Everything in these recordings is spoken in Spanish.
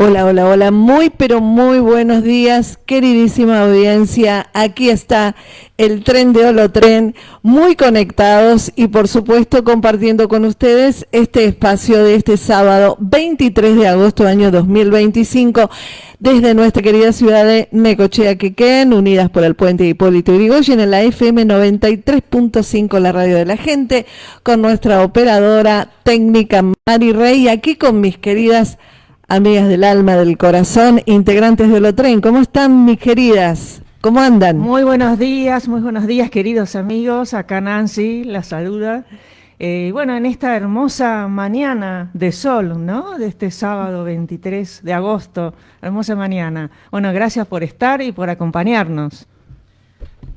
Hola, hola, hola, muy pero muy buenos días, queridísima audiencia. Aquí está el tren de Olotren, muy conectados y por supuesto compartiendo con ustedes este espacio de este sábado 23 de agosto año 2025 desde nuestra querida ciudad de Necochea, Quequén, unidas por el puente Hipólito Yrigoyen en la FM 93.5, la radio de la gente, con nuestra operadora técnica Mari Rey, aquí con mis queridas amigas del alma, del corazón, integrantes de Olotren. ¿Cómo están, mis queridas? ¿Cómo andan? Muy buenos días, queridos amigos. Acá Nancy las saluda. Bueno, en esta hermosa mañana de sol, ¿no? De este sábado 23 de agosto, hermosa mañana. Bueno, gracias por estar y por acompañarnos.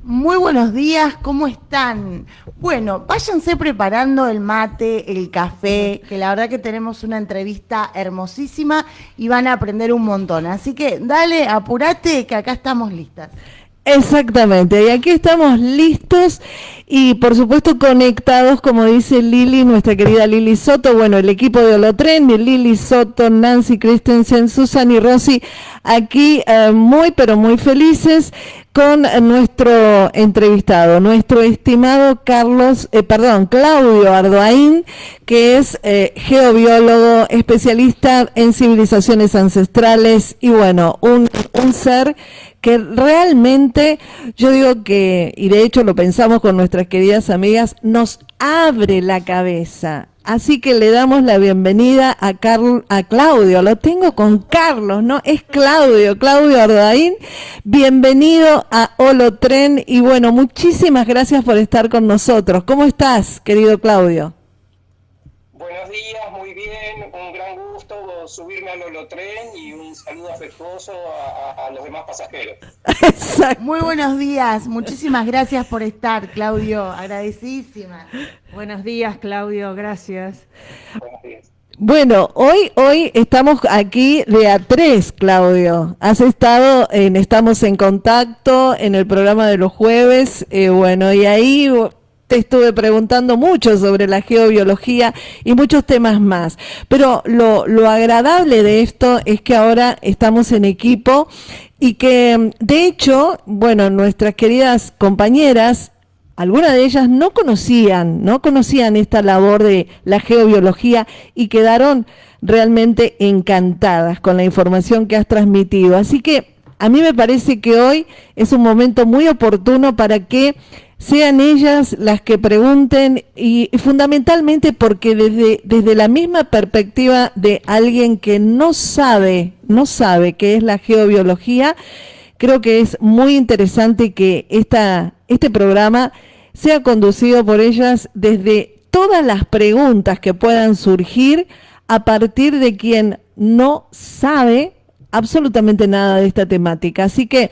Muy buenos días, ¿cómo están? Bueno, váyanse preparando el mate, el café, que la verdad que tenemos una entrevista hermosísima y van a aprender un montón. Así que dale, apurate, que acá estamos listas. Exactamente, y aquí estamos listos y por supuesto conectados, como dice Lili, nuestra querida Lili Soto, bueno, el equipo de Olotren, Lili Soto, Nancy Christensen, Susan y Rosy, aquí muy pero muy felices con nuestro entrevistado, nuestro estimado Claudio Ardoain, que es geobiólogo, especialista en civilizaciones ancestrales y bueno, un ser que realmente, yo digo que, y de hecho lo pensamos con nuestras queridas amigas, nos abre la cabeza. Así que le damos la bienvenida a Claudio, lo tengo con Carlos, ¿no? Es Claudio Ardoain, bienvenido a Olotren y bueno, muchísimas gracias por estar con nosotros. ¿Cómo estás, querido Claudio? Buenos días, muy bien, un gran gusto subirme al Olotren y un saludo afectuoso a los demás pasajeros. Exacto. Muy buenos días, muchísimas gracias por estar, Claudio, agradecidísima. Buenos días, Claudio, gracias. Buenos días. Bueno, hoy estamos aquí de a tres, Claudio. Has estado estamos en contacto en el programa de los jueves, bueno, y ahí te estuve preguntando mucho sobre la geobiología y muchos temas más. Pero lo agradable de esto es que ahora estamos en equipo y que, de hecho, bueno, nuestras queridas compañeras, algunas de ellas no conocían esta labor de la geobiología y quedaron realmente encantadas con la información que has transmitido. Así que a mí me parece que hoy es un momento muy oportuno para que sean ellas las que pregunten y fundamentalmente porque desde la misma perspectiva de alguien que no sabe qué es la geobiología, creo que es muy interesante que este programa sea conducido por ellas desde todas las preguntas que puedan surgir a partir de quien no sabe absolutamente nada de esta temática. Así que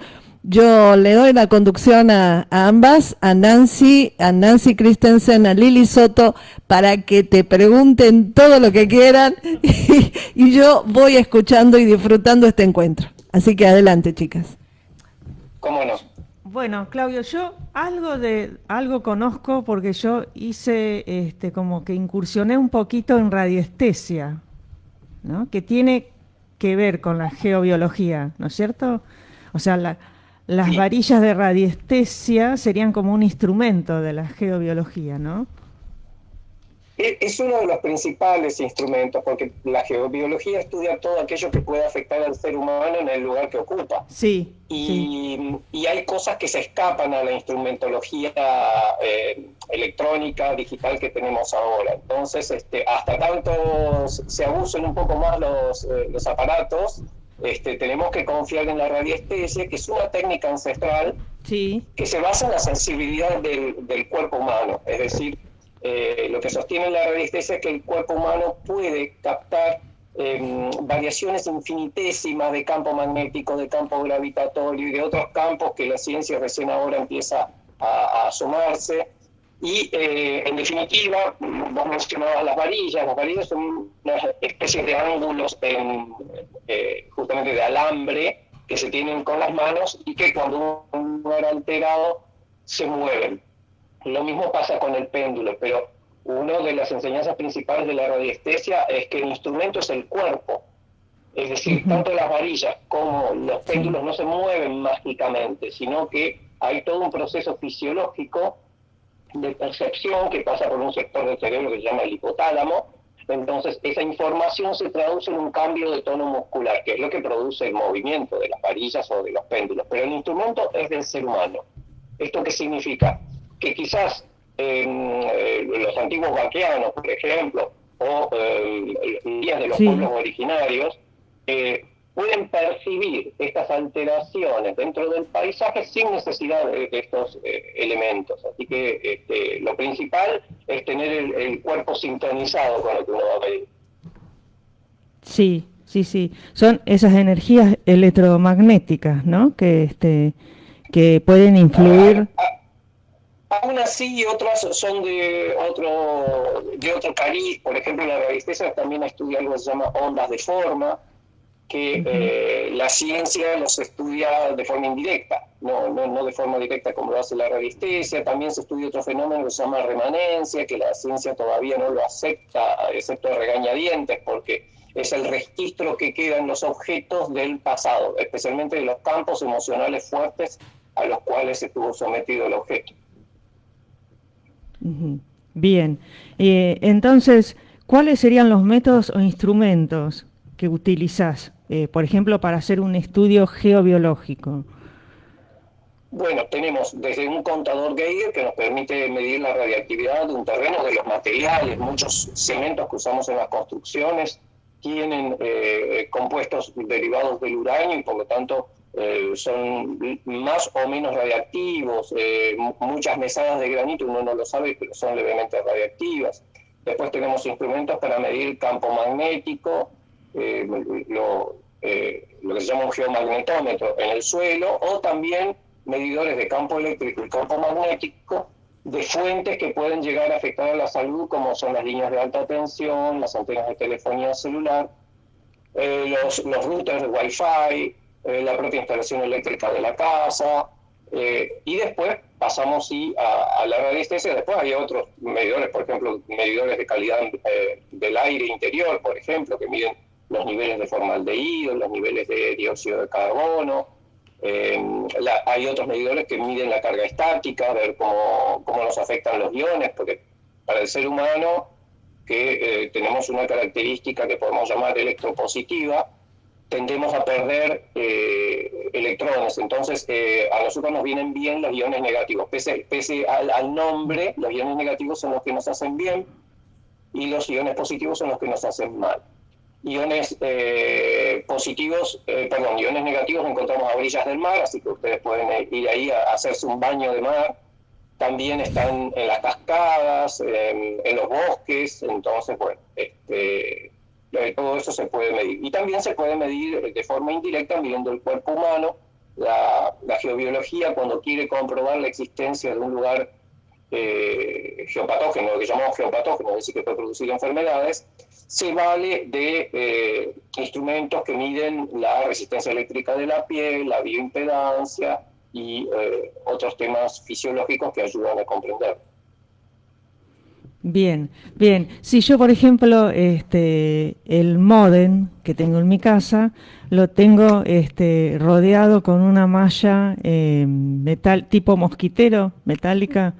yo le doy la conducción a ambas, a Nancy Christensen, a Lili Soto, para que te pregunten todo lo que quieran y yo voy escuchando y disfrutando este encuentro. Así que adelante, chicas. ¿Cómo no? Bueno, Claudio, yo algo conozco porque yo hice como que incursioné un poquito en radiestesia, ¿no? Que tiene que ver con la geobiología, ¿no es cierto? O sea, las varillas de radiestesia serían como un instrumento de la geobiología, ¿no? Es uno de los principales instrumentos, porque la geobiología estudia todo aquello que puede afectar al ser humano en el lugar que ocupa. Sí. Y hay cosas que se escapan a la instrumentología electrónica, digital que tenemos ahora. Entonces, hasta tanto se abusen un poco más los aparatos, tenemos que confiar en la radiestesia, que es una técnica ancestral que se basa en la sensibilidad del cuerpo humano. Es decir, lo que sostiene la radiestesia es que el cuerpo humano puede captar variaciones infinitésimas de campo magnético, de campo gravitatorio y de otros campos que la ciencia recién ahora empieza a asomarse. Y en definitiva, vos mencionabas las varillas son una especie de ángulos justamente de alambre que se tienen con las manos y que cuando uno era alterado se mueven. Lo mismo pasa con el péndulo, pero una de las enseñanzas principales de la radiestesia es que el instrumento es el cuerpo. Es decir, tanto las varillas como los péndulos no se mueven mágicamente, sino que hay todo un proceso fisiológico de percepción que pasa por un sector del cerebro que se llama el hipotálamo. Entonces, esa información se traduce en un cambio de tono muscular, que es lo que produce el movimiento de las varillas o de los péndulos. Pero el instrumento es del ser humano. ¿Esto qué significa? Que quizás los antiguos vaqueanos, por ejemplo, o guías de los pueblos originarios, pueden percibir estas alteraciones dentro del paisaje sin necesidad de estos elementos. Así que lo principal es tener el cuerpo sintonizado con lo que uno va a medir. Sí, sí, sí. Son esas energías electromagnéticas, ¿no? Que pueden influir. Aún así, otras son de otro cariz. Por ejemplo, la radiestesia también estudia algo que se llama ondas de forma, que la ciencia los estudia de forma indirecta, no de forma directa como lo hace la radiestesia. También se estudia otro fenómeno que se llama remanencia, que la ciencia todavía no lo acepta, excepto a regañadientes, porque es el registro que queda en los objetos del pasado, especialmente de los campos emocionales fuertes a los cuales estuvo sometido el objeto. Bien, entonces, ¿cuáles serían los métodos o instrumentos que utilizás, por ejemplo, para hacer un estudio geobiológico? Bueno, tenemos desde un contador Geiger que nos permite medir la radiactividad de un terreno, de los materiales. Muchos cementos que usamos en las construcciones tienen compuestos derivados del uranio y por lo tanto son más o menos radiactivos. Muchas mesadas de granito, uno no lo sabe, pero son levemente radiactivas. Después tenemos instrumentos para medir campo magnético, lo que se llama un geomagnetómetro en el suelo, o también medidores de campo eléctrico y campo magnético de fuentes que pueden llegar a afectar a la salud, como son las líneas de alta tensión, las antenas de telefonía celular, los routers de Wi-Fi, la propia instalación eléctrica de la casa, y después pasamos a la radiestesia. Después hay otros medidores, por ejemplo, medidores de calidad del aire interior, por ejemplo, que miden los niveles de formaldehído, los niveles de dióxido de carbono. Hay otros medidores que miden la carga estática, ver cómo nos afectan los iones, porque para el ser humano, que tenemos una característica que podemos llamar electropositiva, tendemos a perder electrones. Entonces, a nosotros nos vienen bien los iones negativos. Pese al nombre, los iones negativos son los que nos hacen bien y los iones positivos son los que nos hacen mal. Iones iones negativos encontramos a orillas del mar, así que ustedes pueden ir ahí a hacerse un baño de mar. También están en las cascadas, en los bosques. Entonces, bueno, todo eso se puede medir. Y también se puede medir de forma indirecta midiendo el cuerpo humano. La geobiología, cuando quiere comprobar la existencia de un lugar geopatógeno, lo que llamamos geopatógeno, es decir, que puede producir enfermedades, se vale de instrumentos que miden la resistencia eléctrica de la piel, la bioimpedancia y otros temas fisiológicos que ayudan a comprender. Bien, bien. Si yo, por ejemplo, el módem que tengo en mi casa, lo tengo rodeado con una malla metal tipo mosquitero, metálica,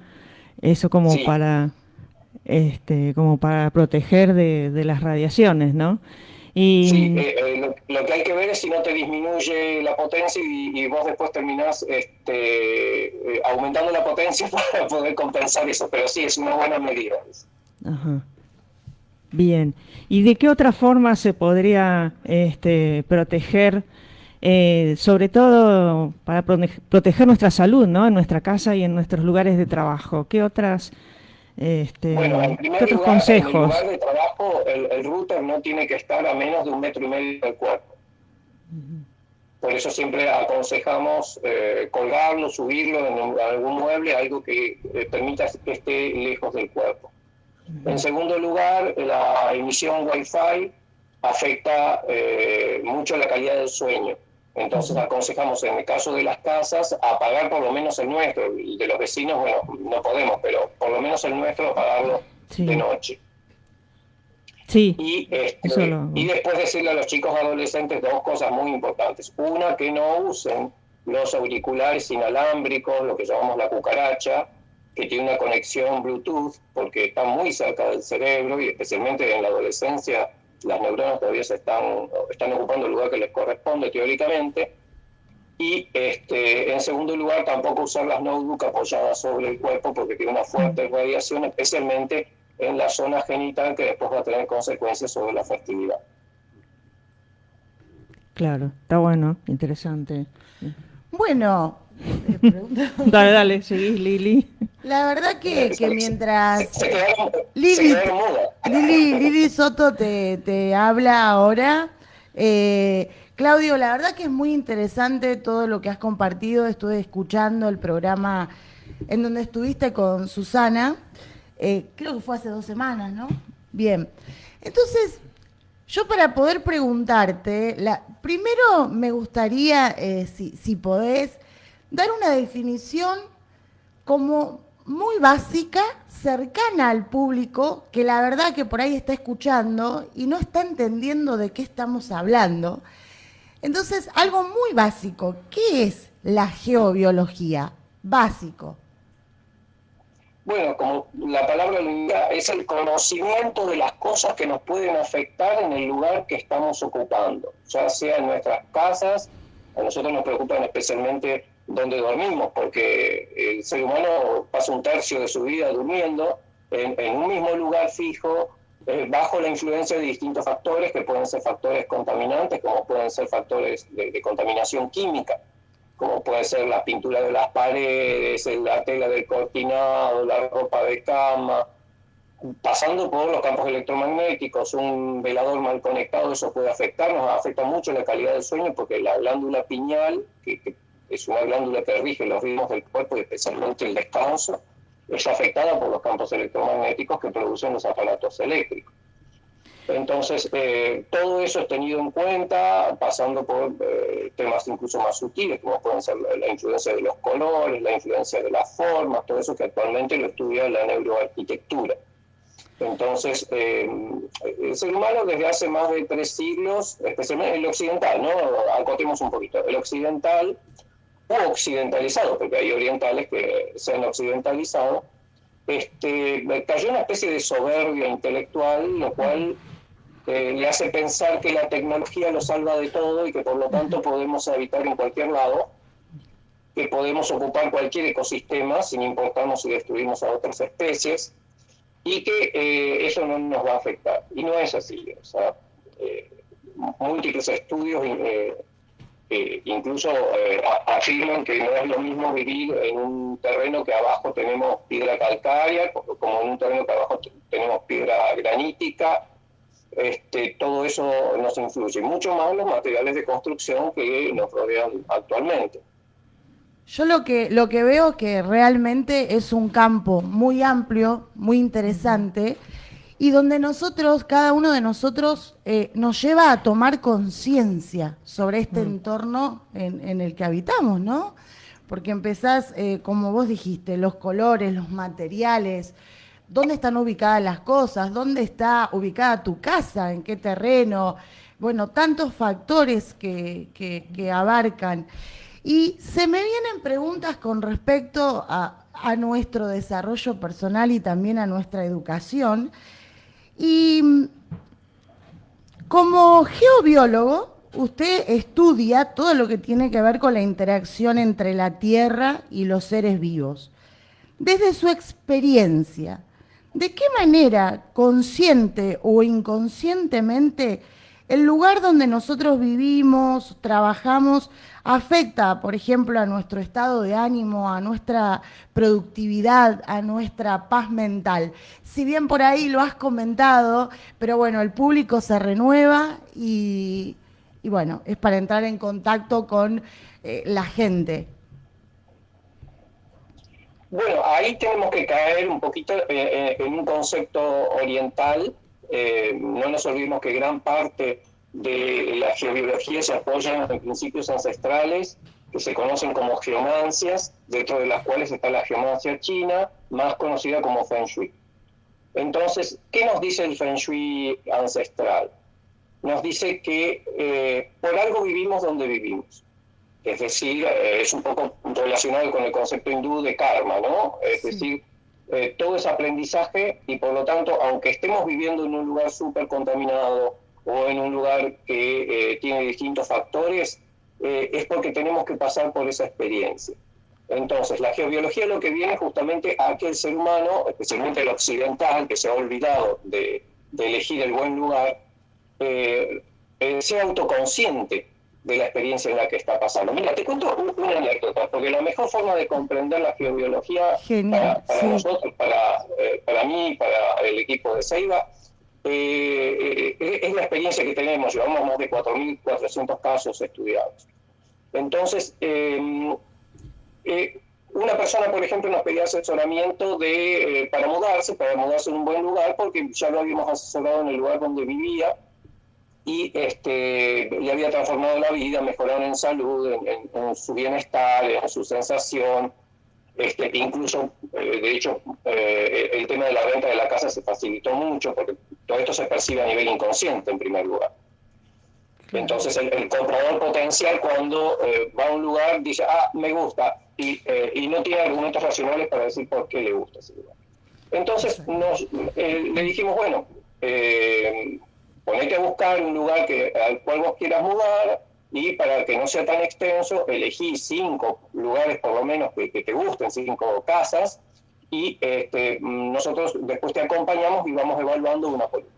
eso como Sí. como para proteger de las radiaciones, ¿no? Y Sí, lo que hay que ver es si no te disminuye la potencia y vos después terminás aumentando la potencia para poder compensar eso, pero sí, es una buena medida. Ajá. Bien. ¿Y de qué otra forma se podría proteger, sobre todo para proteger nuestra salud, ¿no? En nuestra casa y en nuestros lugares de trabajo? ¿Qué otras Bueno, en ¿qué primer otros lugar, en el consejos? lugar de trabajo, el router no tiene que estar a menos de 1,5 metros del cuerpo. Por eso siempre aconsejamos colgarlo, subirlo en algún mueble, algo que permita que esté lejos del cuerpo. En segundo lugar, la emisión Wi-Fi afecta mucho la calidad del sueño. Entonces aconsejamos, en el caso de las casas, apagar por lo menos el nuestro. El de los vecinos, bueno, no podemos, pero por lo menos el nuestro apagarlo Sí. de noche. Sí, Y, eso lo hago. y después decirle a los chicos adolescentes dos cosas muy importantes. Una, que no usen los auriculares inalámbricos, lo que llamamos la cucaracha, que tiene una conexión Bluetooth, porque está muy cerca del cerebro y especialmente en la adolescencia las neuronas todavía están ocupando el lugar que les corresponde teóricamente. Y en segundo lugar, tampoco usar las notebooks apoyadas sobre el cuerpo porque tiene una fuerte radiación, especialmente en la zona genital, que después va a tener consecuencias sobre la fertilidad. Claro, está bueno, interesante. Bueno, Dale, seguís, Lili. la verdad que mientras Se quedaron Lili, mudas. Lili Soto te habla ahora. Claudio, la verdad que es muy interesante todo lo que has compartido. Estuve escuchando el programa en donde estuviste con Susana. Creo que fue hace 2 semanas, ¿no? Bien. Entonces, yo para poder preguntarte, primero me gustaría, si podés, dar una definición como muy básica, cercana al público, que la verdad que por ahí está escuchando y no está entendiendo de qué estamos hablando. Entonces, algo muy básico, ¿qué es la geobiología? Básico. Bueno, como la palabra lo indica, es el conocimiento de las cosas que nos pueden afectar en el lugar que estamos ocupando, ya sea en nuestras casas. A nosotros nos preocupan especialmente dónde dormimos, porque el ser humano pasa un tercio de su vida durmiendo en un mismo lugar fijo, bajo la influencia de distintos factores, que pueden ser factores contaminantes, como pueden ser factores de contaminación química, como puede ser la pintura de las paredes, la tela del cortinado, la ropa de cama, pasando por los campos electromagnéticos. Un velador mal conectado, eso puede afectarnos, afecta mucho la calidad del sueño, porque la glándula pineal, que es una glándula que rige los ritmos del cuerpo y especialmente el descanso, es afectada por los campos electromagnéticos que producen los aparatos eléctricos. Entonces, todo eso es tenido en cuenta, pasando por temas incluso más sutiles, como pueden ser la influencia de los colores, la influencia de las formas, todo eso que actualmente lo estudia la neuroarquitectura. Entonces, el ser humano desde hace más de 3 siglos, especialmente el occidental, ¿no? Acotemos un poquito, el occidental o occidentalizado, porque hay orientales que se han occidentalizado, cayó una especie de soberbia intelectual, lo cual le hace pensar que la tecnología lo salva de todo y que por lo tanto podemos habitar en cualquier lado, que podemos ocupar cualquier ecosistema sin importarnos si destruimos a otras especies, y que eso no nos va a afectar. Y no es así. O sea, múltiples estudios incluso afirman que no es lo mismo vivir en un terreno que abajo tenemos piedra calcárea, como en un terreno que abajo tenemos piedra granítica. Todo eso nos influye, mucho más los materiales de construcción que nos rodean actualmente. Yo lo que veo que realmente es un campo muy amplio, muy interesante, y donde nosotros, cada uno de nosotros, nos lleva a tomar conciencia sobre este entorno en el que habitamos, ¿no? Porque empezás, como vos dijiste, los colores, los materiales, dónde están ubicadas las cosas, dónde está ubicada tu casa, en qué terreno, bueno, tantos factores que abarcan. Y se me vienen preguntas con respecto a nuestro desarrollo personal y también a nuestra educación. Y como geobiólogo, usted estudia todo lo que tiene que ver con la interacción entre la Tierra y los seres vivos. Desde su experiencia, ¿de qué manera, consciente o inconscientemente, el lugar donde nosotros vivimos, trabajamos, afecta, por ejemplo, a nuestro estado de ánimo, a nuestra productividad, a nuestra paz mental? Si bien por ahí lo has comentado, pero bueno, el público se renueva y bueno, es para entrar en contacto con la gente. Bueno, ahí tenemos que caer un poquito en un concepto oriental. No nos olvidemos que gran parte de la geobiología se apoya en principios ancestrales que se conocen como geomancias, dentro de las cuales está la geomancia china, más conocida como Feng Shui. Entonces, ¿qué nos dice el Feng Shui ancestral? Nos dice que por algo vivimos donde vivimos. Es decir, es un poco relacionado con el concepto hindú de karma, ¿no? Es decir, todo es aprendizaje y por lo tanto, aunque estemos viviendo en un lugar súper contaminado o en un lugar que tiene distintos factores, es porque tenemos que pasar por esa experiencia. Entonces, la geobiología lo que viene justamente a que el ser humano, especialmente el occidental, que se ha olvidado de elegir el buen lugar, sea autoconsciente de la experiencia en la que está pasando. Mira, te cuento una anécdota, porque la mejor forma de comprender la geobiología para nosotros, para mí, para el equipo de Ceiba, es la experiencia que tenemos. Llevamos más de 4.400 casos estudiados. Entonces, una persona, por ejemplo, nos pedía asesoramiento para mudarse en un buen lugar, porque ya lo habíamos asesorado en el lugar donde vivía, y le había transformado la vida, mejorado en salud, en su bienestar, en su sensación. Incluso, de hecho, el tema de la renta de la casa se facilitó mucho, porque todo esto se percibe a nivel inconsciente, en primer lugar. Entonces, el comprador potencial, cuando va a un lugar, dice, me gusta, y no tiene argumentos racionales para decir por qué le gusta ese lugar. Entonces, le dijimos, bueno, ponete a buscar un lugar al cual vos quieras mudar, y para que no sea tan extenso, elegí 5 lugares por lo menos que te gusten, 5 casas, y nosotros después te acompañamos y vamos evaluando una por una.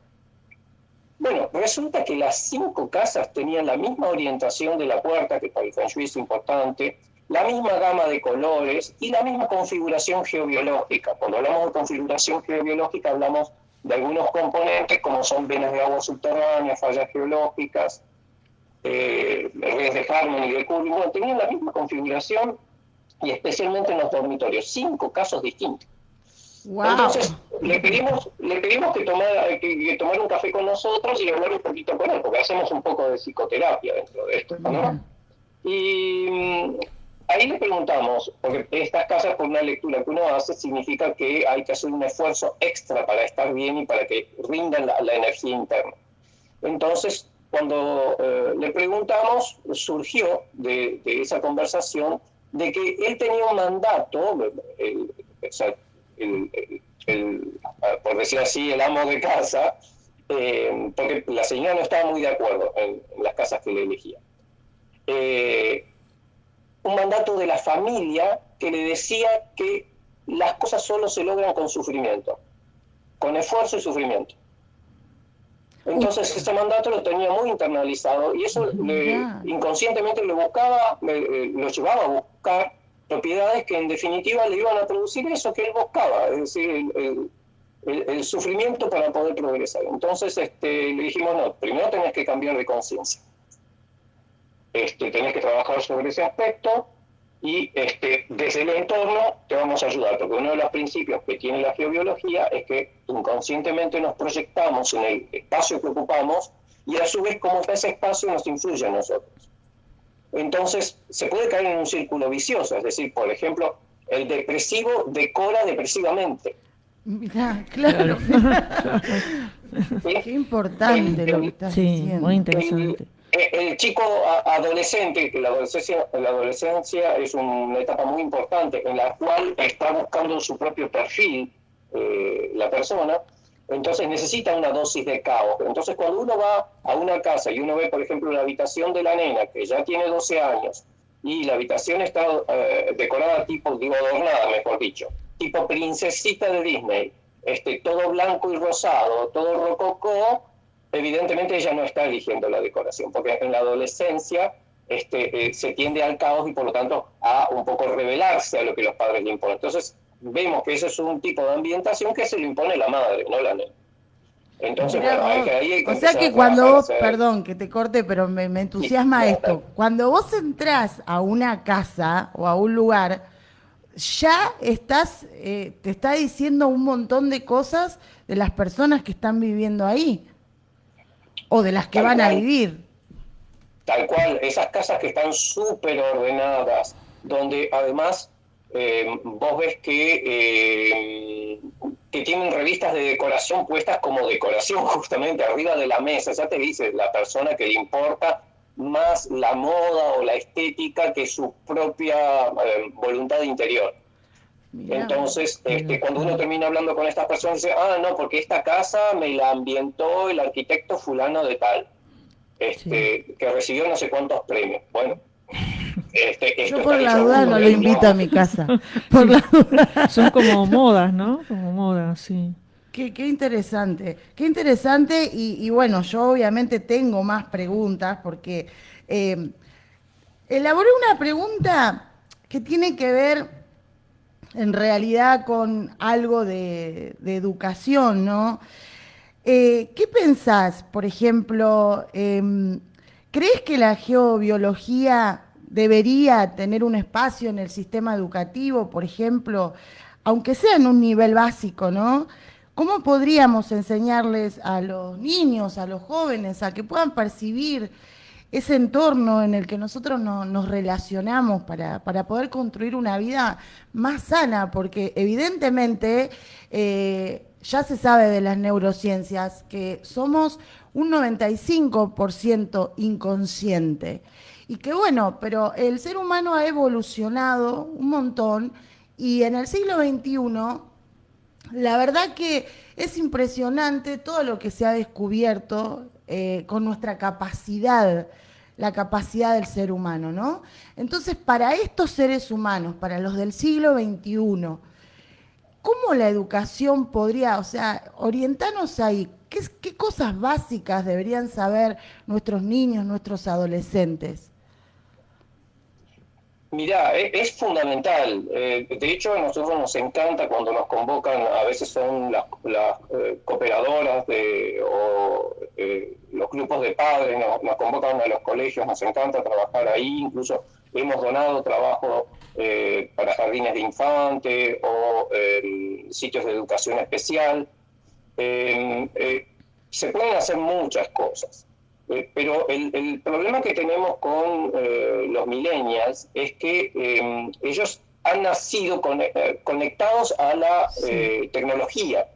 Bueno, resulta que las 5 casas tenían la misma orientación de la puerta, que para el Feng Shui es importante, la misma gama de colores y la misma configuración geobiológica. Cuando hablamos de configuración geobiológica hablamos de algunos componentes como son venas de agua subterráneas, fallas geológicas, redes de Harmony y de Curry. Bueno, tenían la misma configuración y especialmente en los dormitorios, 5 casos distintos. Wow. Entonces le pedimos que tomara un café con nosotros y hablar un poquito con él, porque hacemos un poco de psicoterapia dentro de esto, ¿no? Y ahí le preguntamos, porque estas casas, por una lectura que uno hace, significa que hay que hacer un esfuerzo extra para estar bien y para que rindan la energía interna. Entonces, cuando le preguntamos, surgió de esa conversación de que él tenía un mandato, por decir así, el amo de casa, porque la señora no estaba muy de acuerdo en las casas que le elegía. Un mandato de la familia que le decía que las cosas solo se logran con sufrimiento, con esfuerzo y sufrimiento. Entonces ese mandato lo tenía muy internalizado y eso inconscientemente lo llevaba a buscar propiedades que en definitiva le iban a producir eso que él buscaba, es decir, el sufrimiento para poder progresar. Entonces le dijimos, no, primero tenés que cambiar de conciencia. Tenés que trabajar sobre ese aspecto y desde el entorno te vamos a ayudar, porque uno de los principios que tiene la geobiología es que inconscientemente nos proyectamos en el espacio que ocupamos y a su vez cómo ese espacio nos influye a nosotros. Entonces se puede caer en un círculo vicioso, es decir, por ejemplo, el depresivo decora depresivamente. Mirá, claro. Qué importante lo que estás diciendo. Muy interesante. El chico adolescente, que la adolescencia es una etapa muy importante en la cual está buscando su propio perfil la persona, entonces necesita una dosis de caos. Entonces cuando uno va a una casa y uno ve, por ejemplo, la habitación de la nena, que ya tiene 12 años, y la habitación está decorada adornada, mejor dicho, tipo princesita de Disney, todo blanco y rosado, todo rococó, evidentemente ella no está eligiendo la decoración, porque en la adolescencia se tiende al caos y por lo tanto a un poco rebelarse a lo que los padres le imponen. Entonces vemos que ese es un tipo de ambientación que se lo impone la madre, no la nena. Entonces, bueno, hay que o sea que cuando vos, perdón que te corte, pero me entusiasma esto, cuando vos entrás a una casa o a un lugar, ya te está diciendo un montón de cosas de las personas que están viviendo ahí o de las que van a vivir. Tal cual, esas casas que están súper ordenadas, donde además vos ves que tienen revistas de decoración puestas como decoración justamente arriba de la mesa. Ya te dice la persona que le importa más la moda o la estética que su propia voluntad interior. Mirá. Entonces, cuando uno termina hablando con estas personas, dice, no, porque esta casa me la ambientó el arquitecto fulano de tal, que recibió no sé cuántos premios. Bueno, yo por la duda no lo invito a mi casa. Por la duda. Son como modas, ¿no? Como modas, sí. Qué interesante, y bueno, yo obviamente tengo más preguntas porque elaboré una pregunta que tiene que ver en realidad con algo de educación, ¿no? ¿Qué pensás, por ejemplo, crees que la geobiología debería tener un espacio en el sistema educativo, por ejemplo, aunque sea en un nivel básico, ¿no? ¿Cómo podríamos enseñarles a los niños, a los jóvenes, a que puedan percibir ese entorno en el que nosotros nos relacionamos para poder construir una vida más sana? Porque evidentemente ya se sabe de las neurociencias que somos un 95% inconsciente. Y que bueno, pero el ser humano ha evolucionado un montón y en el siglo XXI la verdad que es impresionante todo lo que se ha descubierto con nuestra capacidad, la capacidad del ser humano, ¿no? Entonces, para estos seres humanos, para los del siglo XXI, ¿cómo la educación podría, o sea, orientarnos ahí? ¿Qué cosas básicas deberían saber nuestros niños, nuestros adolescentes? Mirá, es fundamental. De hecho, a nosotros nos encanta cuando nos convocan, a veces son las cooperadoras o los grupos de padres, nos convocan a los colegios, nos encanta trabajar ahí, incluso hemos donado trabajo para jardines de infantes o sitios de educación especial. Se pueden hacer muchas cosas. Pero el problema que tenemos con los millennials es que ellos han nacido conectados a la tecnología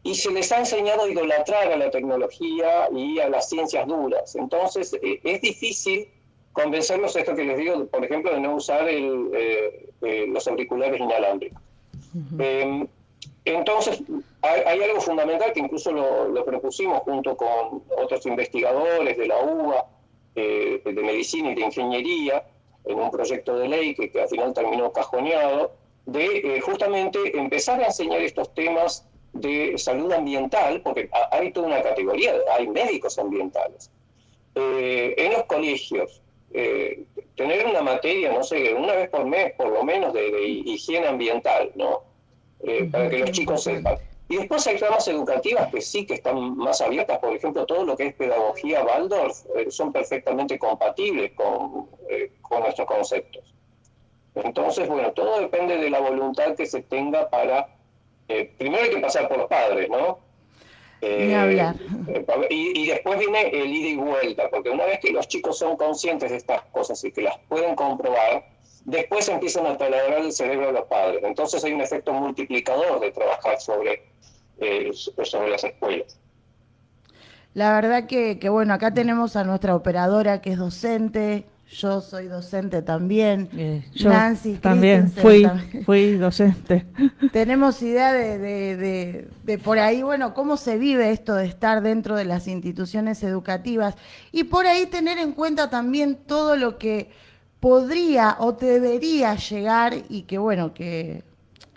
y se les ha enseñado a idolatrar a la tecnología y a las ciencias duras. Entonces es difícil convencerlos, esto que les digo, por ejemplo, de no usar los auriculares inalámbricos. Entonces, hay algo fundamental que incluso lo propusimos junto con otros investigadores de la UBA, de medicina y de ingeniería, en un proyecto de ley que al final terminó cajoneado, de justamente empezar a enseñar estos temas de salud ambiental, porque hay toda una categoría, hay médicos ambientales. En los colegios, tener una materia, no sé, una vez por mes, por lo menos, de higiene ambiental, ¿no? Para que los chicos sepan. Y después hay ramas educativas que sí que están más abiertas, por ejemplo, todo lo que es pedagogía Waldorf son perfectamente compatibles con nuestros conceptos. Entonces, bueno, todo depende de la voluntad que se tenga para... primero hay que pasar por los padres, ¿no? Ni hablar. Y después viene el ida y vuelta, porque una vez que los chicos son conscientes de estas cosas y que las pueden comprobar, después empiezan a taladrar el cerebro de los padres. Entonces hay un efecto multiplicador de trabajar sobre las escuelas. La verdad que bueno, acá tenemos a nuestra operadora que es docente, yo soy docente también, Yo Nancy también fui docente. Tenemos idea de por ahí, bueno, cómo se vive esto de estar dentro de las instituciones educativas y por ahí tener en cuenta también todo lo que podría o debería llegar y que bueno, que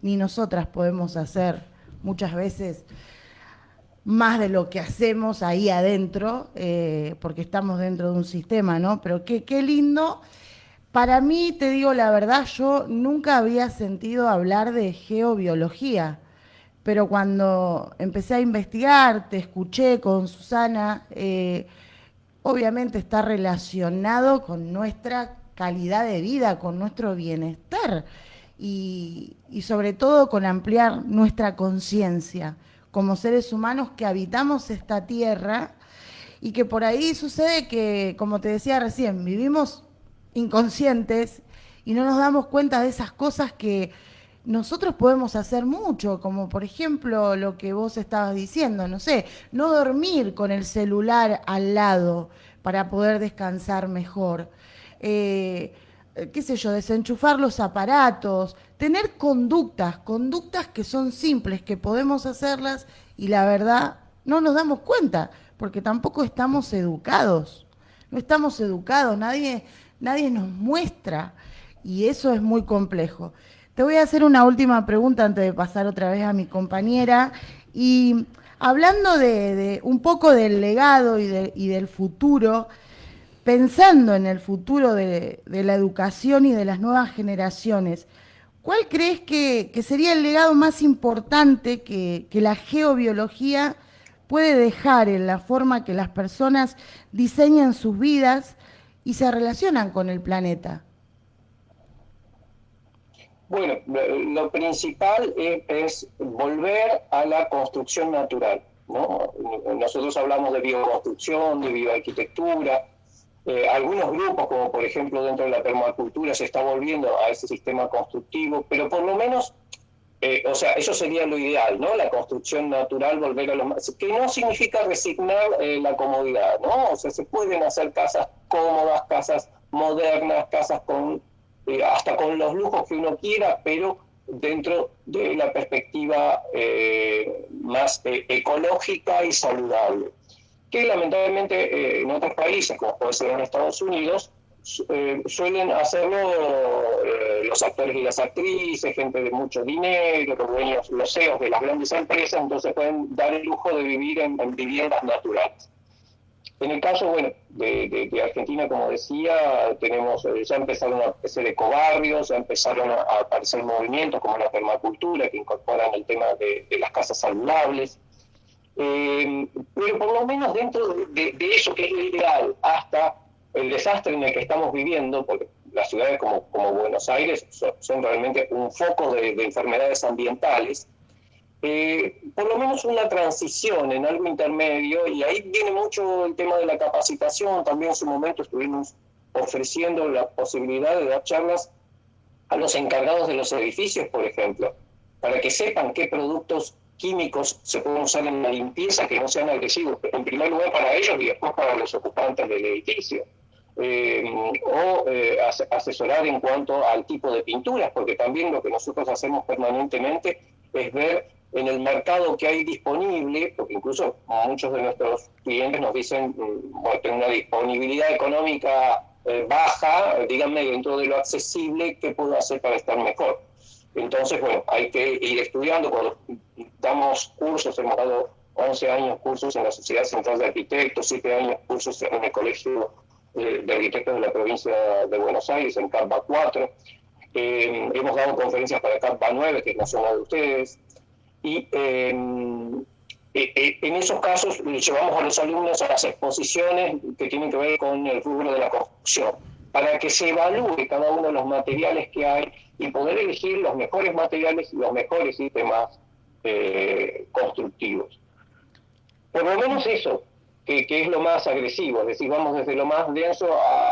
ni nosotras podemos hacer muchas veces más de lo que hacemos ahí adentro, porque estamos dentro de un sistema, ¿no? Pero qué lindo. Para mí, te digo la verdad, yo nunca había sentido hablar de geobiología, pero cuando empecé a investigar, te escuché con Susana, obviamente está relacionado con nuestra calidad de vida, con nuestro bienestar y sobre todo con ampliar nuestra conciencia como seres humanos que habitamos esta tierra y que por ahí sucede que, como te decía recién, vivimos inconscientes y no nos damos cuenta de esas cosas que nosotros podemos hacer mucho, como por ejemplo lo que vos estabas diciendo, no sé, no dormir con el celular al lado para poder descansar mejor. Qué sé yo, desenchufar los aparatos, tener conductas que son simples, que podemos hacerlas y la verdad no nos damos cuenta, porque tampoco estamos educados. No estamos educados, nadie nos muestra y eso es muy complejo. Te voy a hacer una última pregunta antes de pasar otra vez a mi compañera y hablando de un poco del legado y del futuro, pensando en el futuro de la educación y de las nuevas generaciones, ¿cuál crees que sería el legado más importante que la geobiología puede dejar en la forma que las personas diseñan sus vidas y se relacionan con el planeta? Bueno, lo principal es volver a la construcción natural, ¿no? Nosotros hablamos de bioconstrucción, de bioarquitectura. Algunos grupos, como por ejemplo dentro de la permacultura, se está volviendo a ese sistema constructivo, pero por lo menos, o sea, eso sería lo ideal, ¿no? La construcción natural, volver a lo más, que no significa resignar la comodidad, ¿no? O sea, se pueden hacer casas cómodas, casas modernas, casas con hasta con los lujos que uno quiera, pero dentro de la perspectiva más ecológica y saludable, que lamentablemente en otros países, como puede ser en Estados Unidos, suelen hacerlo los actores y las actrices, gente de mucho dinero, los dueños, los CEOs de las grandes empresas, entonces pueden dar el lujo de vivir en viviendas naturales. En el caso, bueno, de Argentina, como decía, tenemos, ya empezaron a aparecer ecobarrios, ya empezaron a aparecer movimientos como la permacultura, que incorporan el tema de las casas saludables. Pero por lo menos dentro de eso que es lo ideal, hasta el desastre en el que estamos viviendo, porque las ciudades como Buenos Aires son realmente un foco de enfermedades ambientales, por lo menos una transición en algo intermedio, y ahí viene mucho el tema de la capacitación. También en su momento estuvimos ofreciendo la posibilidad de dar charlas a los encargados de los edificios, por ejemplo, para que sepan qué productos químicos se pueden usar en la limpieza que no sean agresivos, en primer lugar para ellos y después para los ocupantes del edificio. Asesorar en cuanto al tipo de pinturas, porque también lo que nosotros hacemos permanentemente es ver en el mercado que hay disponible, porque incluso muchos de nuestros clientes nos dicen, bueno, tengo una disponibilidad económica baja, díganme dentro de lo accesible, ¿qué puedo hacer para estar mejor? Entonces, bueno, hay que ir estudiando. Cuando damos cursos, hemos dado 11 años cursos en la Sociedad Central de Arquitectos, 7 años cursos en el Colegio de Arquitectos de la Provincia de Buenos Aires, en CAPBA 4. Hemos dado conferencias para CAPBA 9, que es la zona de ustedes. Y en esos casos llevamos a los alumnos a las exposiciones que tienen que ver con el rubro de la construcción, para que se evalúe cada uno de los materiales que hay y poder elegir los mejores materiales y los mejores sistemas constructivos. Por lo menos eso, que es lo más agresivo, es decir, vamos desde lo más denso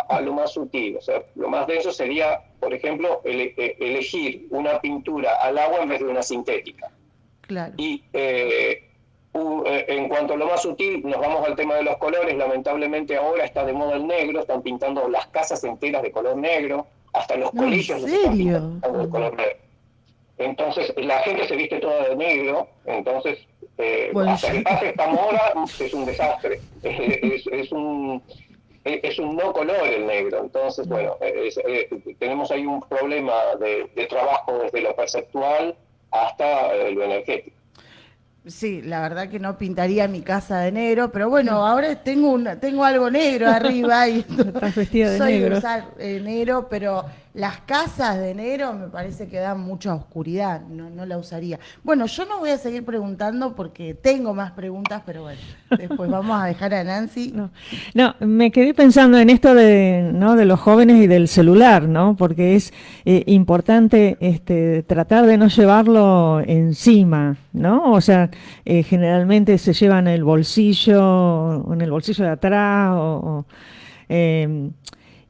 a lo más sutil. O sea, lo más denso sería, por ejemplo, elegir una pintura al agua en vez de una sintética. Claro. Y en cuanto a lo más sutil, nos vamos al tema de los colores. Lamentablemente ahora está de moda el negro, están pintando las casas enteras de color negro, hasta los colegios los están pintando de color negro. Entonces la gente se viste toda de negro, entonces hasta que pase esta moda es un desastre, es un no color el negro. Entonces, bueno, tenemos ahí un problema de trabajo desde lo perceptual hasta lo energético. Sí, la verdad que no pintaría mi casa de negro, pero bueno, ahora tengo algo negro arriba y estás vestida de soy negro. De usar negro, pero las casas de negro me parece que dan mucha oscuridad, no la usaría. Bueno, yo no voy a seguir preguntando porque tengo más preguntas, pero bueno, después vamos a dejar a Nancy. No, me quedé pensando en esto de los jóvenes y del celular, ¿no? Porque es importante tratar de no llevarlo encima, ¿no? O sea, generalmente se lleva en el bolsillo de atrás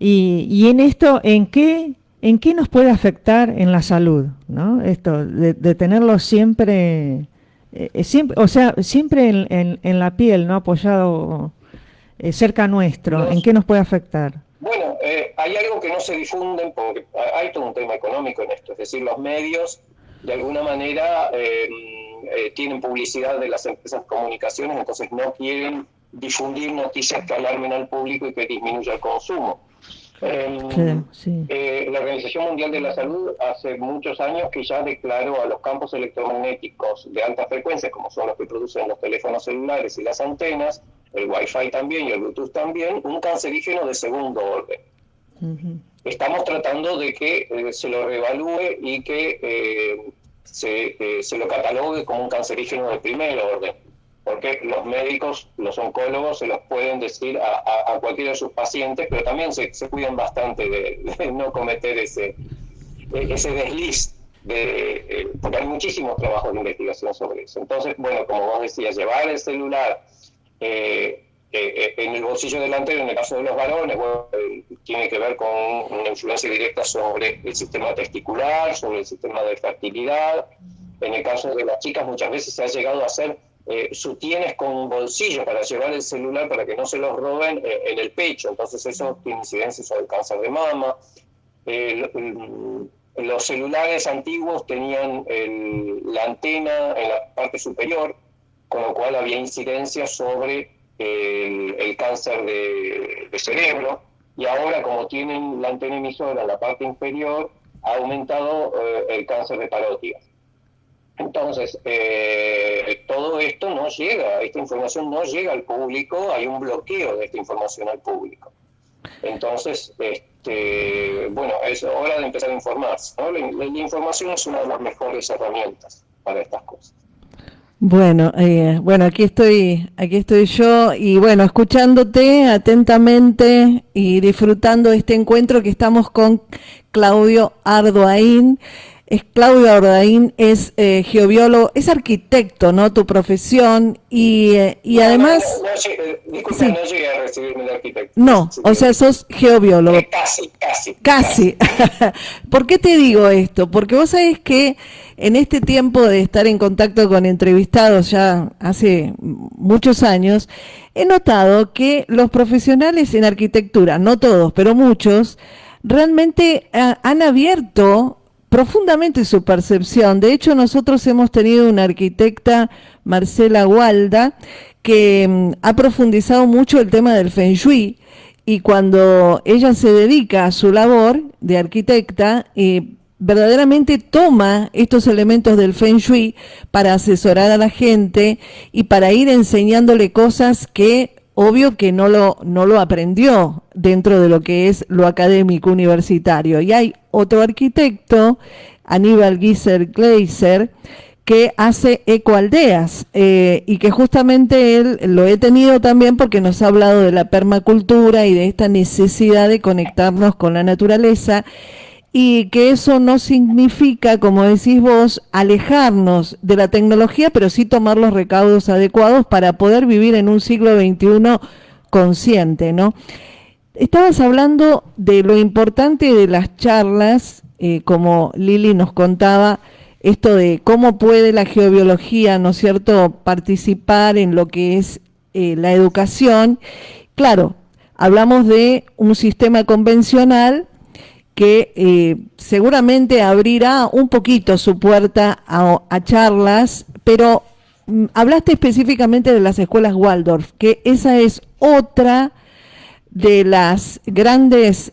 y en esto, ¿en qué ¿en qué nos puede afectar en la salud, ¿no? Esto de tenerlo siempre, siempre, o sea, siempre en la piel, ¿no? Apoyado cerca nuestro, ¿en qué nos puede afectar? Bueno, hay algo que no se difunde porque hay todo un tema económico en esto, es decir, los medios de alguna manera tienen publicidad de las empresas de comunicaciones, entonces no quieren difundir noticias que alarmen al público y que disminuya el consumo. Sí. La Organización Mundial de la Salud hace muchos años que ya declaró a los campos electromagnéticos de alta frecuencia, como son los que producen los teléfonos celulares y las antenas, el Wi-Fi también y el Bluetooth también, un cancerígeno de segundo orden. Uh-huh. Estamos tratando de que se lo reevalúe y que se lo catalogue como un cancerígeno de primer orden, porque los médicos, los oncólogos se los pueden decir a cualquiera de sus pacientes, pero también se cuidan bastante de no cometer ese desliz, porque hay muchísimos trabajos de investigación sobre eso. Entonces, bueno, como vos decías, llevar el celular en el bolsillo delantero, en el caso de los varones, bueno, tiene que ver con una influencia directa sobre el sistema testicular, sobre el sistema de fertilidad. En el caso de las chicas muchas veces se ha llegado a hacer sutienes con bolsillos para llevar el celular para que no se los roben en el pecho, entonces eso tiene incidencia sobre el cáncer de mama. Los celulares antiguos tenían la antena en la parte superior, con lo cual había incidencia sobre el cáncer de cerebro, y ahora como tienen la antena emisora en la parte inferior, ha aumentado el cáncer de parótidas. Entonces, todo esto no llega, esta información no llega al público, hay un bloqueo de esta información al público. Entonces, bueno, es hora de empezar a informarse, ¿no? La información es una de las mejores herramientas para estas cosas. Bueno, aquí estoy yo y bueno, escuchándote atentamente y disfrutando de este encuentro que estamos con Claudio Ardoain. Claudio Ardoain es geobiólogo, es arquitecto, ¿no? Tu profesión y además... No llegué a recibirme de arquitecto. No, o sea, sos geobiólogo. Casi. ¿Por qué te digo esto? Porque vos sabés que en este tiempo de estar en contacto con entrevistados ya hace muchos años, he notado que los profesionales en arquitectura, no todos, pero muchos, realmente han abierto profundamente su percepción. De hecho, nosotros hemos tenido una arquitecta, Marcela Gualda, que ha profundizado mucho el tema del Feng Shui, y cuando ella se dedica a su labor de arquitecta, verdaderamente toma estos elementos del Feng Shui para asesorar a la gente y para ir enseñándole cosas que obvio que no lo aprendió dentro de lo que es lo académico universitario. Y hay otro arquitecto, Aníbal Gleiser, que hace ecoaldeas y que justamente él lo he tenido también porque nos ha hablado de la permacultura y de esta necesidad de conectarnos con la naturaleza, y que eso no significa, como decís vos, alejarnos de la tecnología, pero sí tomar los recaudos adecuados para poder vivir en un siglo XXI consciente, ¿no? Estabas hablando de lo importante de las charlas, como Lili nos contaba, esto de cómo puede la geobiología, ¿no es cierto?, participar en lo que es la educación. Claro, hablamos de un sistema convencional que seguramente abrirá un poquito su puerta a charlas, pero hablaste específicamente de las escuelas Waldorf, que esa es otra de las grandes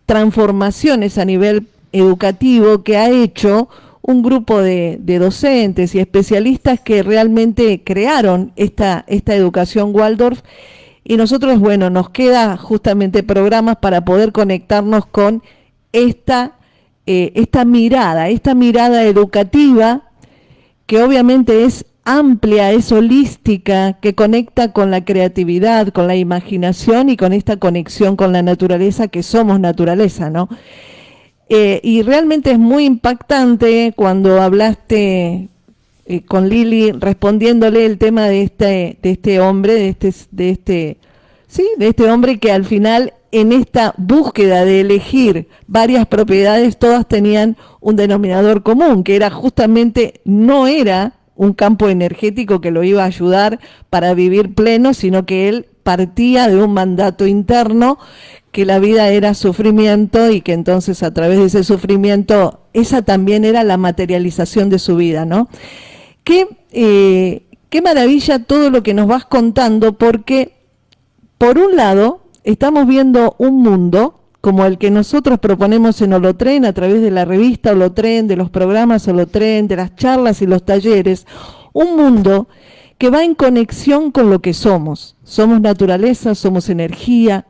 transformaciones a nivel educativo que ha hecho un grupo de docentes y especialistas que realmente crearon esta educación Waldorf. Y nosotros, bueno, nos queda justamente programas para poder conectarnos con esta mirada educativa, que obviamente es amplia, es holística, que conecta con la creatividad, con la imaginación y con esta conexión con la naturaleza, que somos naturaleza, ¿no? Y realmente es muy impactante cuando hablaste con Lili, respondiéndole el tema de este hombre, de este hombre que al final en esta búsqueda de elegir varias propiedades, todas tenían un denominador común, que era justamente, no era un campo energético que lo iba a ayudar para vivir pleno, sino que él partía de un mandato interno, que la vida era sufrimiento y que entonces a través de ese sufrimiento, esa también era la materialización de su vida, ¿no? Qué maravilla todo lo que nos vas contando, porque por un lado estamos viendo un mundo como el que nosotros proponemos en Holotren, a través de la revista Holotren, de los programas Holotren, de las charlas y los talleres, un mundo que va en conexión con lo que somos. Somos naturaleza, somos energía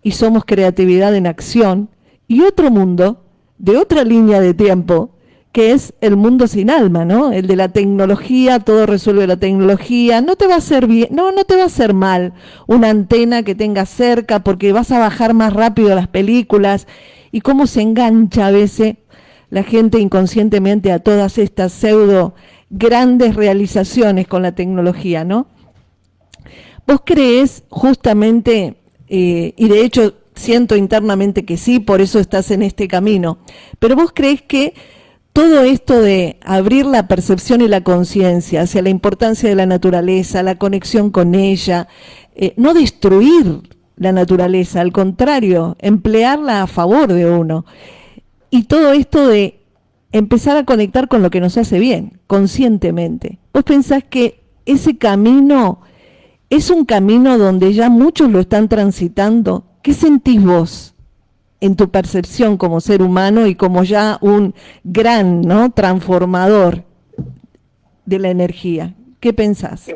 y somos creatividad en acción, y otro mundo de otra línea de tiempo, que es el mundo sin alma, ¿no? El de la tecnología, todo resuelve la tecnología, no te va a hacer bien, no te va a hacer mal una antena que tengas cerca, porque vas a bajar más rápido las películas, y cómo se engancha a veces la gente inconscientemente a todas estas pseudo grandes realizaciones con la tecnología, ¿no? ¿Vos creés justamente, y de hecho siento internamente que sí, por eso estás en este camino, pero vos creés que todo esto de abrir la percepción y la conciencia hacia la importancia de la naturaleza, la conexión con ella, no destruir la naturaleza, al contrario, emplearla a favor de uno, y todo esto de empezar a conectar con lo que nos hace bien, conscientemente. ¿Vos pensás que ese camino es un camino donde ya muchos lo están transitando? ¿Qué sentís vos en tu percepción como ser humano y como ya un gran, ¿no?, transformador de la energía? ¿Qué pensás?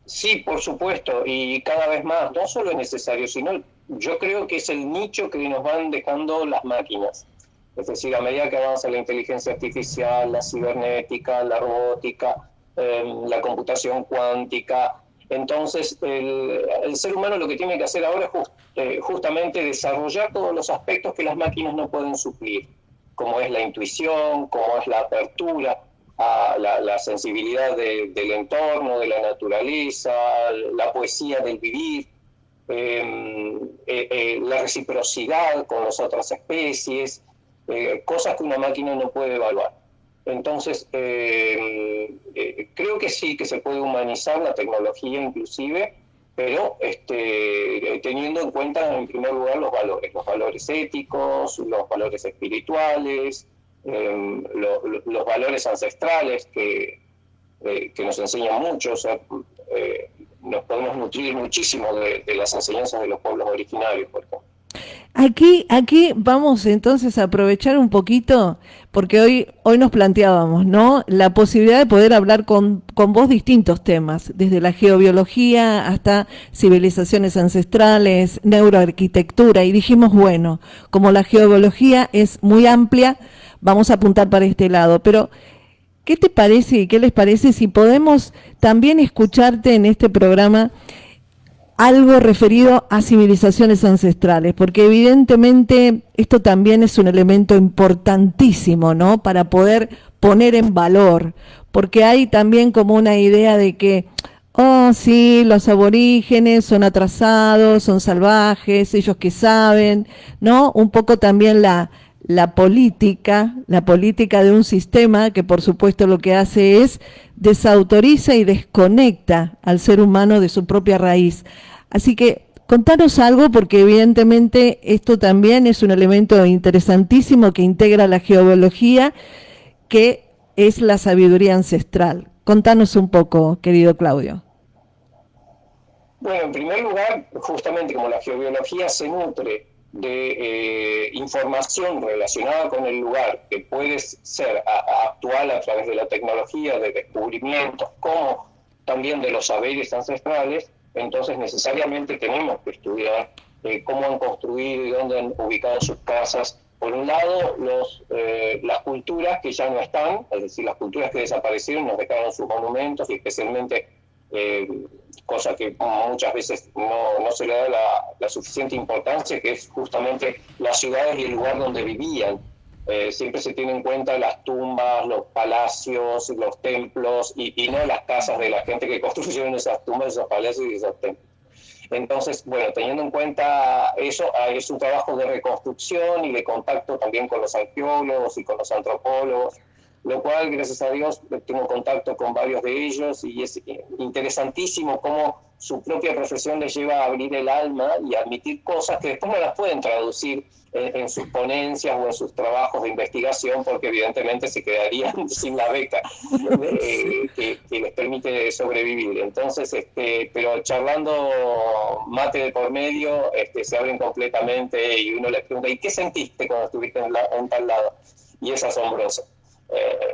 Sí, por supuesto, y cada vez más, no solo es necesario, sino yo creo que es el nicho que nos van dejando las máquinas. Es decir, a medida que avanza la inteligencia artificial, la cibernética, la robótica, la computación cuántica, entonces el ser humano lo que tiene que hacer ahora es justamente desarrollar todos los aspectos que las máquinas no pueden suplir, como es la intuición, como es la apertura a la sensibilidad del entorno, de la naturaleza, la poesía del vivir, la reciprocidad con las otras especies, cosas que una máquina no puede evaluar. Entonces, creo que sí, que se puede humanizar la tecnología inclusive, pero teniendo en cuenta, en primer lugar, los valores éticos, los valores espirituales, los valores ancestrales que nos enseñan mucho. O sea, nos podemos nutrir muchísimo de las enseñanzas de los pueblos originarios, por ejemplo. Aquí vamos entonces a aprovechar un poquito, porque hoy nos planteábamos, ¿no?, la posibilidad de poder hablar con vos distintos temas, desde la geobiología hasta civilizaciones ancestrales, neuroarquitectura, y dijimos, bueno, como la geobiología es muy amplia, vamos a apuntar para este lado, pero ¿qué te parece y qué les parece si podemos también escucharte en este programa algo referido a civilizaciones ancestrales? Porque evidentemente esto también es un elemento importantísimo, ¿no?, para poder poner en valor, porque hay también como una idea de que, oh, sí, los aborígenes son atrasados, son salvajes, ellos que saben, ¿no? Un poco también la política de un sistema que por supuesto lo que hace es desautoriza y desconecta al ser humano de su propia raíz. Así que contanos algo, porque evidentemente esto también es un elemento interesantísimo que integra la geobiología, que es la sabiduría ancestral. Contanos un poco, querido Claudio. Bueno, en primer lugar, justamente como la geobiología se nutre de información relacionada con el lugar, que puede ser actual a través de la tecnología, de descubrimientos, como también de los saberes ancestrales, entonces necesariamente tenemos que estudiar cómo han construido y dónde han ubicado sus casas. Por un lado, las culturas que ya no están, es decir, las culturas que desaparecieron, nos dejaron sus monumentos, y especialmente, cosa que muchas veces no se le da la suficiente importancia, que es justamente las ciudades y el lugar donde vivían. Siempre se tienen en cuenta las tumbas, los palacios, los templos, y no las casas de la gente que construyeron esas tumbas, esos palacios y esos templos. Entonces, bueno, teniendo en cuenta eso, es un trabajo de reconstrucción y de contacto también con los arqueólogos y con los antropólogos, lo cual, gracias a Dios, tengo contacto con varios de ellos y es interesantísimo cómo su propia profesión les lleva a abrir el alma y a admitir cosas que después no las pueden traducir en sus ponencias o en sus trabajos de investigación, porque evidentemente se quedarían sin la beca que les permite sobrevivir. Entonces, pero charlando mate de por medio, se abren completamente y uno les pregunta, ¿y qué sentiste cuando estuviste en tal lado? Y es asombroso.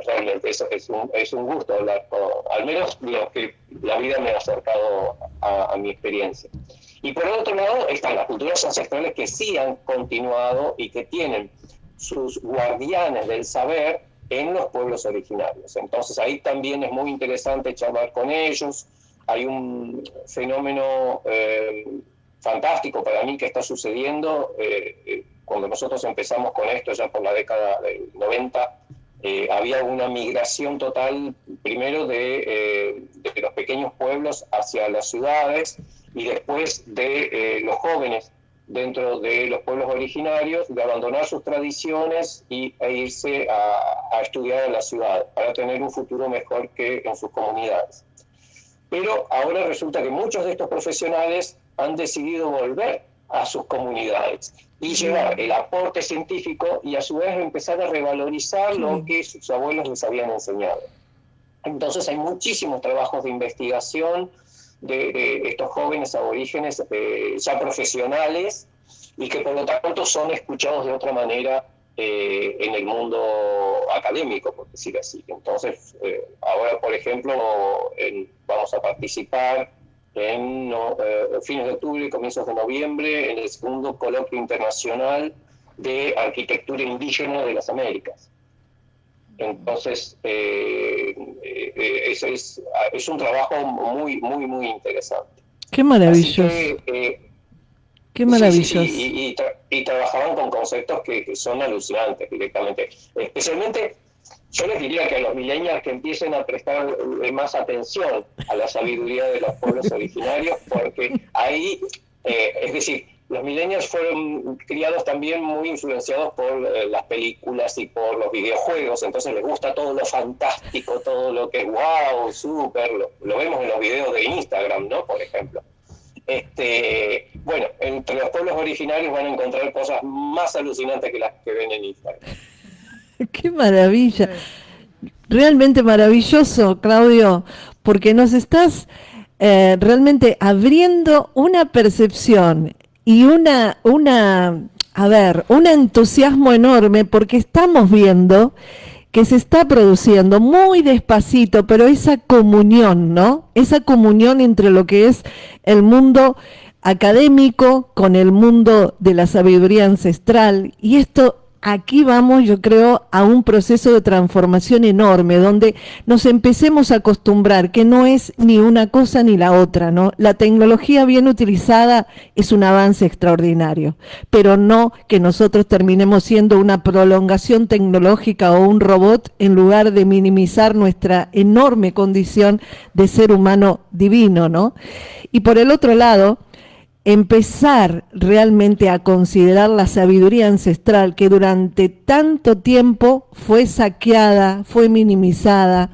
Realmente eso es un gusto hablar al menos lo que la vida me ha acercado a mi experiencia. Y por el otro lado están las culturas ancestrales que sí han continuado y que tienen sus guardianes del saber en los pueblos originarios. Entonces ahí también es muy interesante charlar con ellos. Hay un fenómeno fantástico para mí que está sucediendo. Cuando nosotros empezamos con esto ya por la década del 90, había una migración total, primero de los pequeños pueblos hacia las ciudades y después de los jóvenes dentro de los pueblos originarios, de abandonar sus tradiciones e irse a estudiar en la ciudad para tener un futuro mejor que en sus comunidades. Pero ahora resulta que muchos de estos profesionales han decidido volver a sus comunidades y llevar el aporte científico y a su vez empezar a revalorizar lo que sus abuelos les habían enseñado. Entonces hay muchísimos trabajos de investigación de estos jóvenes aborígenes ya profesionales y que por lo tanto son escuchados de otra manera en el mundo académico, por decir así. Entonces, ahora, por ejemplo, vamos a participar en fines de octubre y comienzos de noviembre en el segundo coloquio internacional de arquitectura indígena de las Américas. Entonces, eso es un trabajo muy, muy, muy interesante. Qué maravilloso. Qué maravilloso. Sí, y trabajaban con conceptos que son alucinantes directamente. Especialmente, yo les diría que a los millennials que empiecen a prestar más atención a la sabiduría de los pueblos originarios, porque ahí, es decir, los millennials fueron criados también muy influenciados por las películas y por los videojuegos, entonces les gusta todo lo fantástico, todo lo que es wow, súper, lo vemos en los videos de Instagram, ¿no? Por ejemplo. Bueno, entre los pueblos originarios van a encontrar cosas más alucinantes que las que ven en Instagram. ¡Qué maravilla! Realmente maravilloso, Claudio, porque nos estás realmente abriendo una percepción y un entusiasmo enorme, porque estamos viendo que se está produciendo muy despacito, pero esa comunión, ¿no? Esa comunión entre lo que es el mundo académico con el mundo de la sabiduría ancestral, y esto aquí vamos, yo creo, a un proceso de transformación enorme, donde nos empecemos a acostumbrar que no es ni una cosa ni la otra, ¿no? La tecnología bien utilizada es un avance extraordinario, pero no que nosotros terminemos siendo una prolongación tecnológica o un robot en lugar de minimizar nuestra enorme condición de ser humano divino, ¿no? Y por el otro lado, empezar realmente a considerar la sabiduría ancestral que durante tanto tiempo fue saqueada, fue minimizada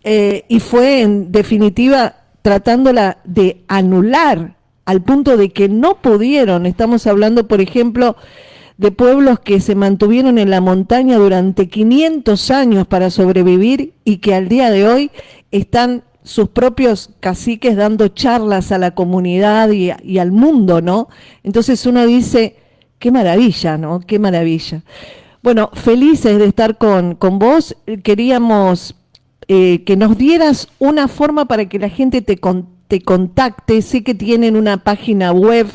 y fue en definitiva tratándola de anular al punto de que no pudieron. Estamos hablando, por ejemplo, de pueblos que se mantuvieron en la montaña durante 500 años para sobrevivir y que al día de hoy están sus propios caciques dando charlas a la comunidad y al mundo, ¿no? Entonces uno dice, qué maravilla, ¿no? Qué maravilla. Bueno, felices de estar con vos. Queríamos que nos dieras una forma para que la gente te contacte. Sé que tienen una página web,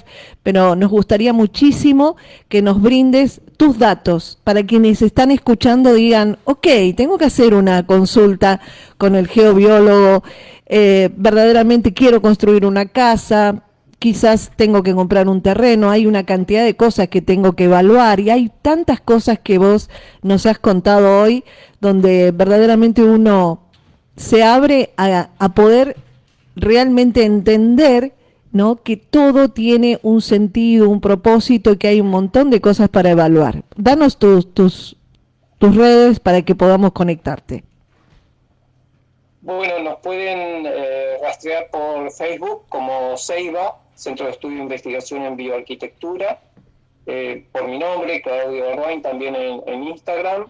pero nos gustaría muchísimo que nos brindes tus datos para quienes están escuchando digan, ok, tengo que hacer una consulta con el geobiólogo, verdaderamente quiero construir una casa, quizás tengo que comprar un terreno, hay una cantidad de cosas que tengo que evaluar y hay tantas cosas que vos nos has contado hoy donde verdaderamente uno se abre a poder realmente entender ¿no? Que todo tiene un sentido, un propósito, que hay un montón de cosas para evaluar. Danos tus redes para que podamos conectarte. Bueno, nos pueden rastrear por Facebook como CEIBA, Centro de Estudio e Investigación en Bioarquitectura, por mi nombre, Claudio Berwain, también en Instagram.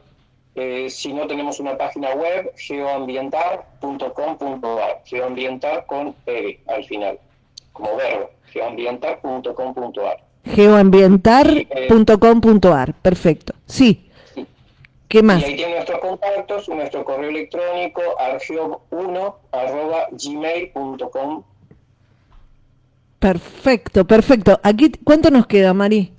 Si no, tenemos una página web, geoambientar.com.ar, geoambientar con R al final, como verbo, geoambientar.com.ar. Geoambientar.com.ar, perfecto. Sí. ¿Qué más? Y ahí tienen nuestros contactos, nuestro correo electrónico, argeob1@gmail.com. Perfecto, perfecto. Aquí, ¿cuánto nos queda, Mari?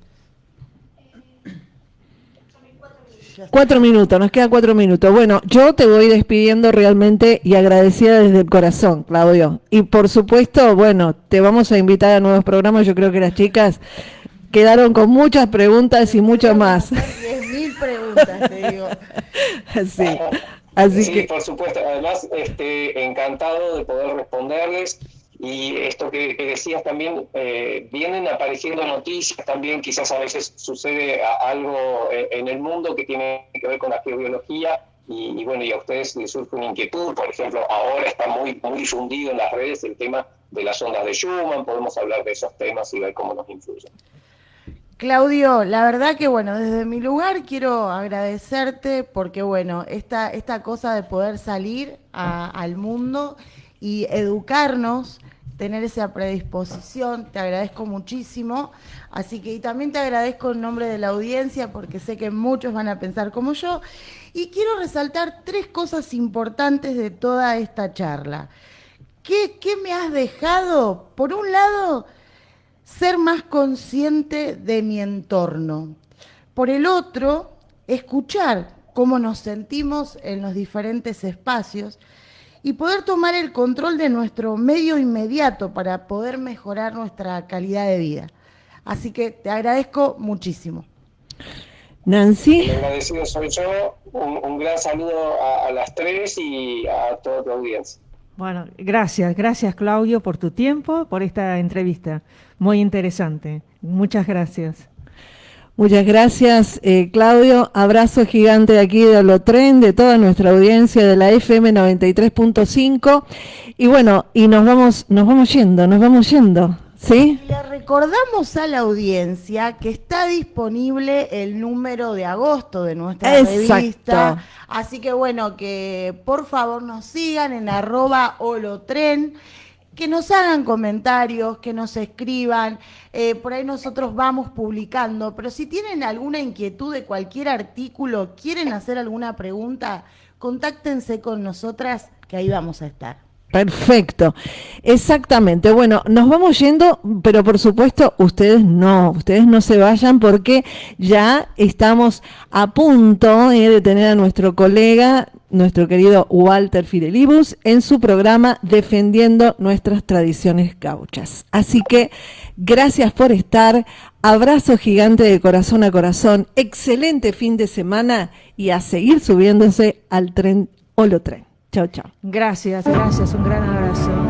4 minutos, nos quedan 4 minutos. Bueno, yo te voy despidiendo realmente y agradecida desde el corazón, Claudio. Y por supuesto, bueno, te vamos a invitar a nuevos programas. Yo creo que las chicas quedaron con muchas preguntas y mucho más. 10.000 preguntas, te digo. Sí, así sí, que... por supuesto. Además, encantado de poder responderles. Y esto que decías también, vienen apareciendo noticias también, quizás a veces sucede algo en el mundo que tiene que ver con la geobiología, y bueno, y a ustedes les surge una inquietud. Por ejemplo, ahora está muy difundido en las redes el tema de las ondas de Schumann. Podemos hablar de esos temas y ver cómo nos influyen. Claudio, la verdad que bueno, desde mi lugar quiero agradecerte porque bueno, esta cosa de poder salir al mundo y educarnos, tener esa predisposición, te agradezco muchísimo. Así que y también te agradezco en nombre de la audiencia porque sé que muchos van a pensar como yo. Y quiero resaltar 3 cosas importantes de toda esta charla. ¿Qué me has dejado? Por un lado, ser más consciente de mi entorno. Por el otro, escuchar cómo nos sentimos en los diferentes espacios y poder tomar el control de nuestro medio inmediato para poder mejorar nuestra calidad de vida. Así que te agradezco muchísimo. Nancy. El agradecido soy yo. Un gran saludo a las 3 y a toda tu audiencia. Bueno, gracias Claudio por tu tiempo, por esta entrevista. Muy interesante. Muchas gracias. Muchas gracias, Claudio. Abrazo gigante de aquí de Olotren, de toda nuestra audiencia de la FM 93.5. Y bueno, y nos vamos yendo, ¿sí? Le recordamos a la audiencia que está disponible el número de agosto de nuestra revista. Así que bueno, que por favor nos sigan en @olotren, que nos hagan comentarios, que nos escriban. Por ahí nosotros vamos publicando, pero si tienen alguna inquietud de cualquier artículo, quieren hacer alguna pregunta, contáctense con nosotras, que ahí vamos a estar. Perfecto, exactamente. Bueno, nos vamos yendo, pero por supuesto ustedes no se vayan porque ya estamos a punto de tener a nuestro colega, nuestro querido Walter Fidelibus, en su programa Defendiendo Nuestras Tradiciones Gauchas. Así que gracias por estar, abrazo gigante de corazón a corazón, excelente fin de semana y a seguir subiéndose al tren Olotren. Chao, chao. Gracias, un gran abrazo.